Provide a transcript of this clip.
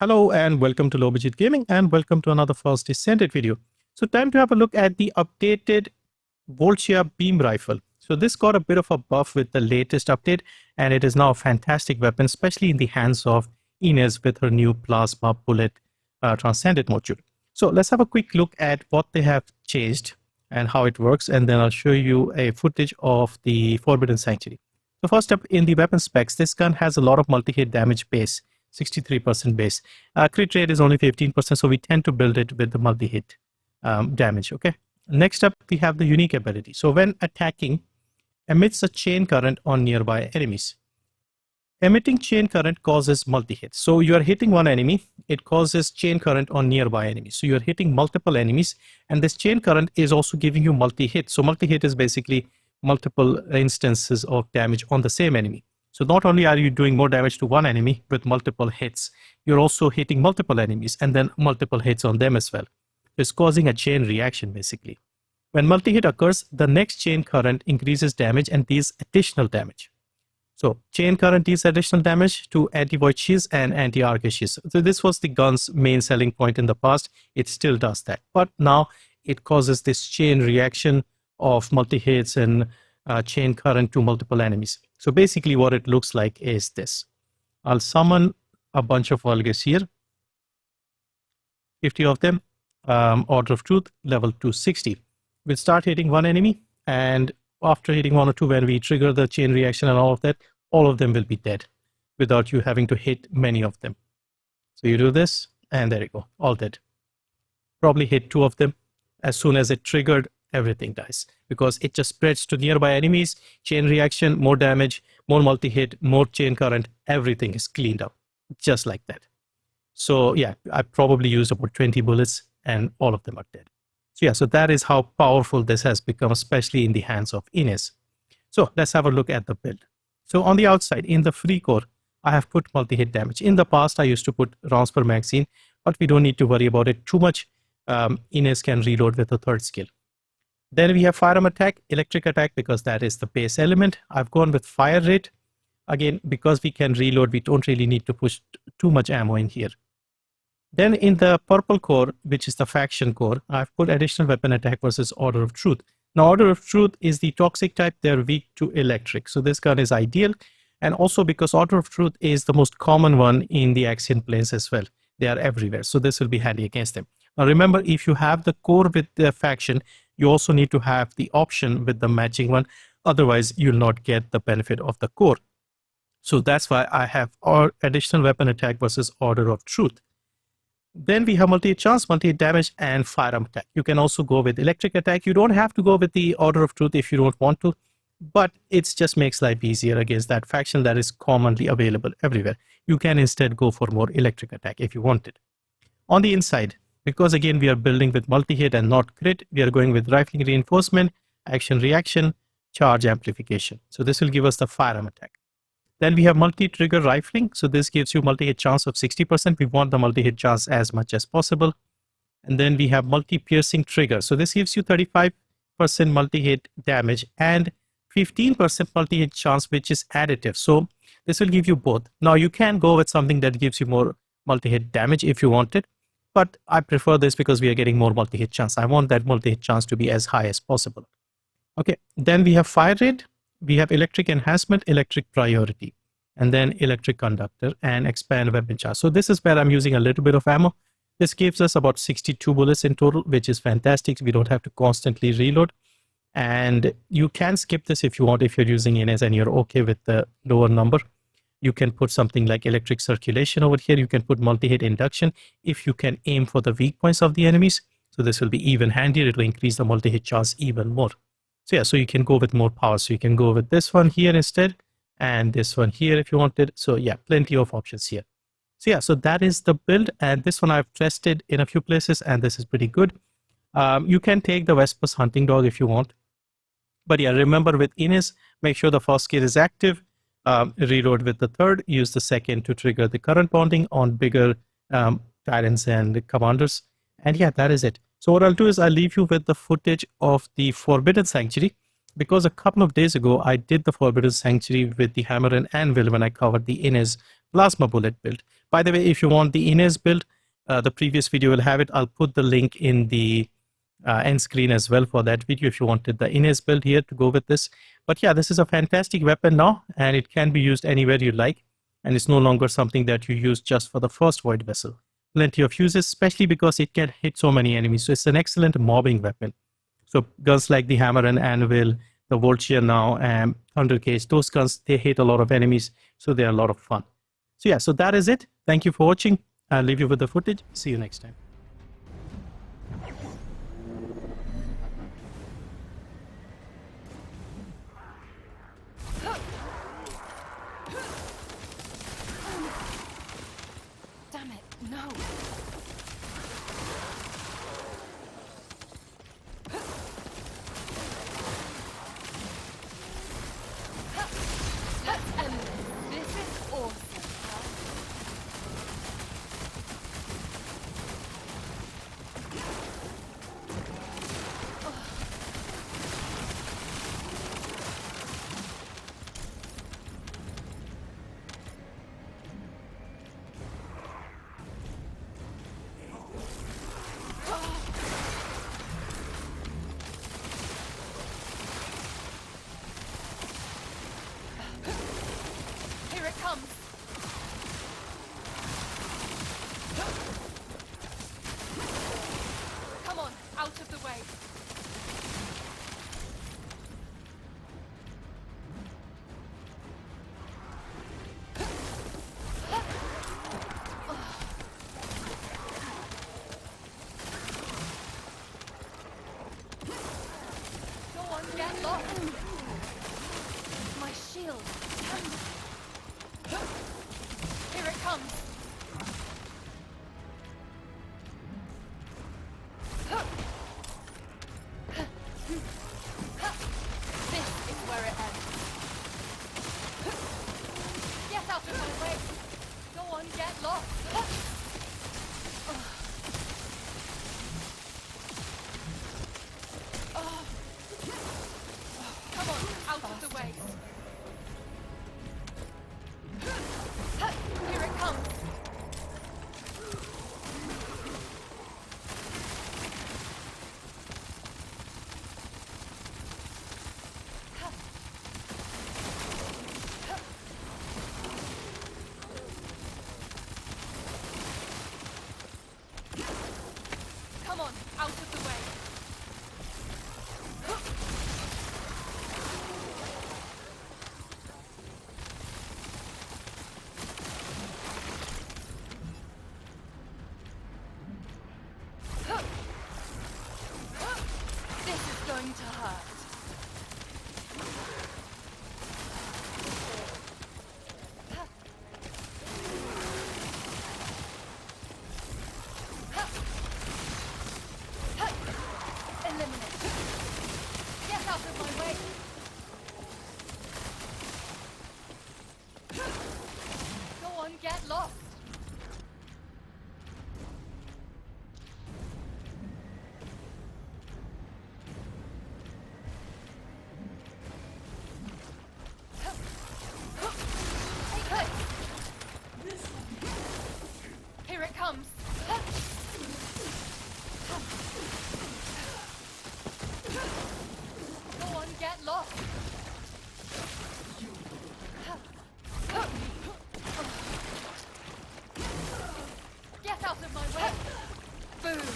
Hello and welcome to Lobijit Gaming and welcome to another first Descendant video. So time to have a look at the updated VOLTIA Beam Rifle. So this got a bit of a buff with the latest update and it is now a fantastic weapon, especially in the hands of Ines with her new plasma bullet transcendent module. So let's have a quick look at what they have changed and how it works, and then I'll show you a footage of the Forbidden Sanctuary. So first up, in the weapon specs, this gun has a lot of multi-hit damage base. 63% base. Crit rate is only 15%, so we tend to build it with the multi-hit damage. Okay. Next up, we have the unique ability. So when attacking, emits a chain current on nearby enemies. Emitting chain current causes multi-hit. So you are hitting one enemy, it causes chain current on nearby enemies. So you're hitting multiple enemies, and this chain current is also giving you multi-hit. So multi-hit is basically multiple instances of damage on the same enemy. So not only are you doing more damage to one enemy with multiple hits, you're also hitting multiple enemies and then multiple hits on them as well. It's causing a chain reaction basically. When multi-hit occurs, the next chain current increases damage and deals additional damage. So chain current deals additional damage to anti-void shields and anti-arc shields. So this was the gun's main selling point in the past. It still does that. But now it causes this chain reaction of multi-hits and chain current to multiple enemies. So basically what it looks like is this. I'll summon a bunch of Vulgus here. 50 of them. Order of Truth, level 260. We'll start hitting one enemy, and after hitting one or two, when we trigger the chain reaction and all of that, all of them will be dead without you having to hit many of them. So you do this, and there you go, all dead. Probably hit two of them. As soon as it triggered, everything dies because it just spreads to nearby enemies. Chain reaction, more damage, more multi-hit, more chain current, everything is cleaned up just like that. So yeah, I probably used about 20 bullets and all of them are dead. So yeah, so that is how powerful this has become, especially in the hands of Ines. So let's have a look at the build. So on the outside, in the free core, I have put multi-hit damage. In the past, I used to put rounds per magazine, but we don't need to worry about it too much. Ines can reload with a third skill. Then we have firearm attack, electric attack, because that is the base element. I've gone with fire rate. Again, because we can reload, we don't really need to push too much ammo in here. Then in the purple core, which is the faction core, I've put additional weapon attack versus Order of Truth. Now, Order of Truth is the toxic type. They're weak to electric. So this gun is ideal. And also because Order of Truth is the most common one in the Axian planes as well. They are everywhere. So this will be handy against them. Now, remember, if you have the core with the faction, you also need to have the option with the matching one. Otherwise, you'll not get the benefit of the core. So that's why I have additional weapon attack versus Order of Truth. Then we have multi-hit chance, multi-hit damage, and firearm attack. You can also go with electric attack. You don't have to go with the Order of Truth if you don't want to, but it just makes life easier against that faction that is commonly available everywhere. You can instead go for more electric attack if you wanted. On the inside, because again we are building with multi-hit and not crit, we are going with rifling reinforcement, action reaction, charge amplification. So this will give us the firearm attack. Then we have multi-trigger rifling. So this gives you multi-hit chance of 60%. We want the multi-hit chance as much as possible. And then we have multi-piercing trigger. So this gives you 35% multi-hit damage and 15% multi-hit chance, which is additive. So this will give you both. Now you can go with something that gives you more multi-hit damage if you want it. But I prefer this because we are getting more multi-hit chance. I want that multi-hit chance to be as high as possible. Okay, then we have fire rate, we have electric enhancement, electric priority, and then electric conductor and expand weapon charge. So this is where I'm using a little bit of ammo. This gives us about 62 bullets in total, which is fantastic. We don't have to constantly reload. And you can skip this if you want, if you're using Ines and you're okay with the lower number. You can put something like electric circulation over here. You can put multi-hit induction if you can aim for the weak points of the enemies. So this will be even handier. It will increase the multi-hit chance even more. So yeah, so you can go with more power. So you can go with this one here instead and this one here if you wanted. So yeah, plenty of options here. So yeah, so that is the build. And this one I've tested in a few places and this is pretty good. You can take the Vespers hunting dog if you want. But yeah, remember with Ines, make sure the first skill is active. Reload with the third, use the second to trigger the current bonding on bigger tyrants and commanders. And yeah, that is it. So what I'll do is I'll leave you with the footage of the Forbidden Sanctuary, because a couple of days ago I did the Forbidden Sanctuary with the hammer and anvil when I covered the Ines plasma bullet build. By the way, if you want the Ines build, the previous video will have it. I'll put the link in the end screen as well for that video if you wanted the Ines build here to go with this. But yeah, this is a fantastic weapon now, and it can be used anywhere you like. And it's no longer something that you use just for the first void vessel. Plenty of uses, especially because it can hit so many enemies. So it's an excellent mobbing weapon. So guns like the Hammer and Anvil, the VOLTIA now, and Thunder Cage, those guns, they hit a lot of enemies. So they're a lot of fun. So yeah, so that is it. Thank you for watching. I'll leave you with the footage. See you next time. Damn it, no! Let's end this. This is awesome. Here it comes. Come on, out of the way. Go on, get lost. My shield. Here it comes. This is where it ends. Get out of my way. Go on, get lost. Come on, out of the way. Here it comes. Come on, out of the way. This is going to hurt. Eliminate. Get out of my way. Go on, get lost. Here it comes. Go on, get lost. Get out of my way. Boom.